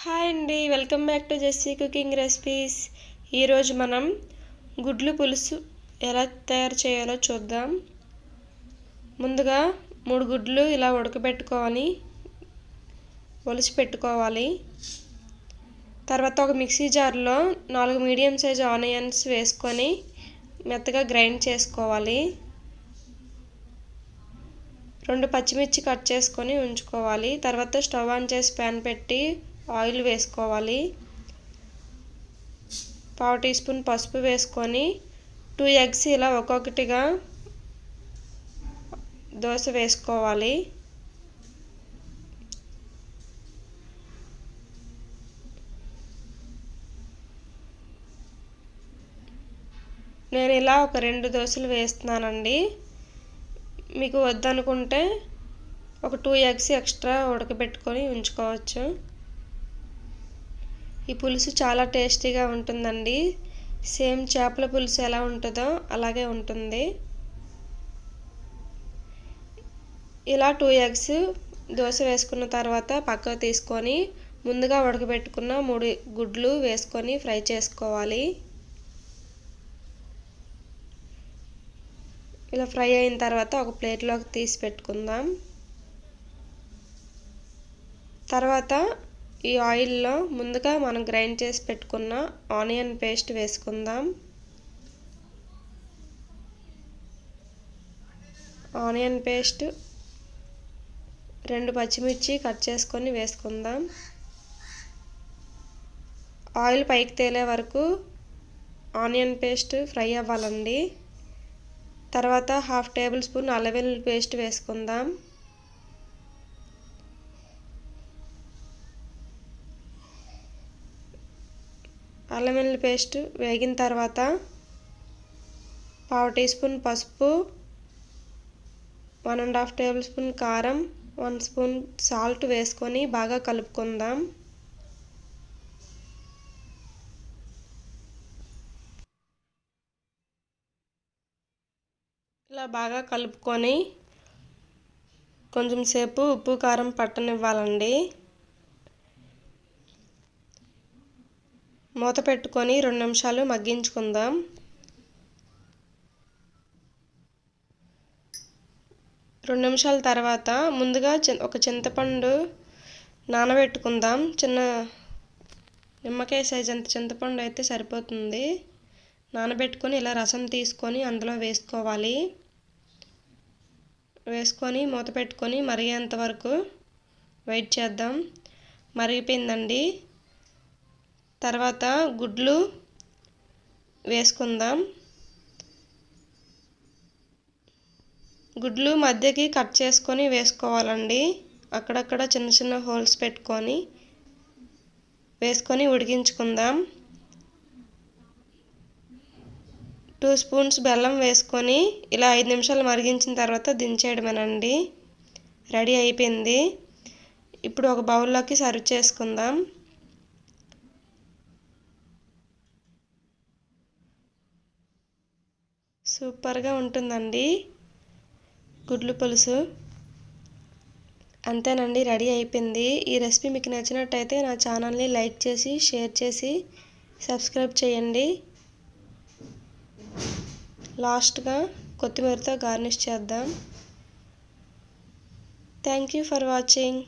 Hi అండి, welcome back to Jessie cooking recipes. ఈరోజు మనం గుడ్లు పులుసు ఎలా తయారు చేయాలో చూద్దాం. ముందుగా 3 గుడ్లు ఇలా ఉడకబెట్టుకొని ఒలిచి పెట్టుకోవాలి. తర్వాత ఒక మిక్సీ జార్లో 4 మీడియం సైజ్ ఆనియన్స్ వేసుకొని మెత్తగా గ్రైండ్ చేసుకోవాలి. 2 పచ్చిమిర్చి కట్ చేసుకొని ఉంచుకోవాలి. తర్వాత స్టవ్ ఆన్ చేసి ప్యాన్ పెట్టి ఆయిల్ వేసుకోవాలి. 1/2 టీ స్పూన్ పసుపు వేసుకొని 2 ఎగ్స్ ఇలా ఒక్కొక్కటిగా దోశ వేసుకోవాలి. నేను ఇలా ఒక 2 దోశలు వేస్తున్నానండి. మీకు వద్దనుకుంటే ఒక 2 ఎగ్స్ ఎక్స్ట్రా ఉడకబెట్టుకొని ఉంచుకోవచ్చు. ఈ పులుసు చాలా టేస్టీగా ఉంటుందండి. సేమ్ చేపల పులుసు ఎలా ఉంటుందో అలాగే ఉంటుంది. ఇలా 2 ఎగ్స్ దోశ వేసుకున్న తర్వాత పక్కకు తీసుకొని ముందుగా ఉడకబెట్టుకున్న 3 గుడ్లు వేసుకొని ఫ్రై చేసుకోవాలి. ఇలా ఫ్రై అయిన తర్వాత ఒక ప్లేట్లోకి తీసి పెట్టుకుందాం. తర్వాత ఈ ఆయిల్లో ముందుగా మనం గ్రైండ్ చేసి పెట్టుకున్న ఆనియన్ పేస్ట్ వేసుకుందాం. ఆనియన్ పేస్ట్, 2 పచ్చిమిర్చి కట్ చేసుకొని వేసుకుందాం. ఆయిల్ పైకి తేలే వరకు ఆనియన్ పేస్ట్ ఫ్రై అవ్వాలండి. తర్వాత 1/2 టేబుల్ స్పూన్ అల్లం వెల్లుల్లి పేస్ట్ వేసుకుందాం. అల్లం వెల్లుల్లి పేస్ట్ వేగిన తర్వాత 1/2 టీ స్పూన్ పసుపు, 1.5 టేబుల్ స్పూన్ కారం, 1 స్పూన్ సాల్ట్ వేసుకొని బాగా కలుపుకుందాం. ఇలా బాగా కలుపుకొని కొంచెం సేపు ఉప్పు కారం పట్టనివ్వాలండి. మూత పెట్టుకొని 2 నిమిషాలు మగ్గించుకుందాం. రెండు నిమిషాల తర్వాత ముందుగా ఒక చింతపండు నానబెట్టుకుందాం. చిన్న నిమ్మకాయ సైజ్ అంత చింతపండు అయితే సరిపోతుంది. నానబెట్టుకొని ఇలా రసం తీసుకొని అందులో వేసుకోవాలి. వేసుకొని మూత పెట్టుకొని మరిగేంత వరకు వెయిట్ చేద్దాం. మరిగిపోయిందండి. తర్వాత గుడ్లు వేసుకుందాం. గుడ్లు మధ్యకి కట్ చేసుకొని వేసుకోవాలండి. అక్కడక్కడ చిన్న చిన్న హోల్స్ పెట్టుకొని వేసుకొని ఉడికించుకుందాం. 2 స్పూన్స్ బెల్లం వేసుకొని ఇలా 5 నిమిషాలు మరిగించిన తర్వాత దించేయడమేనండి. రెడీ అయిపోయింది. ఇప్పుడు ఒక బౌల్లోకి సర్వ్ చేసుకుందాం. సూపర్గా ఉంటుందండి గుడ్లు పులుసు. అంతేనండి, రెడీ అయిపోయింది. ఈ రెసిపీ మీకు నచ్చినట్టయితే నా ఛానల్ని లైక్ చేసి షేర్ చేసి సబ్స్క్రైబ్ చేయండి. లాస్ట్గా కొత్తిమీరతో గార్నిష్ చేద్దాం. Thank you for watching.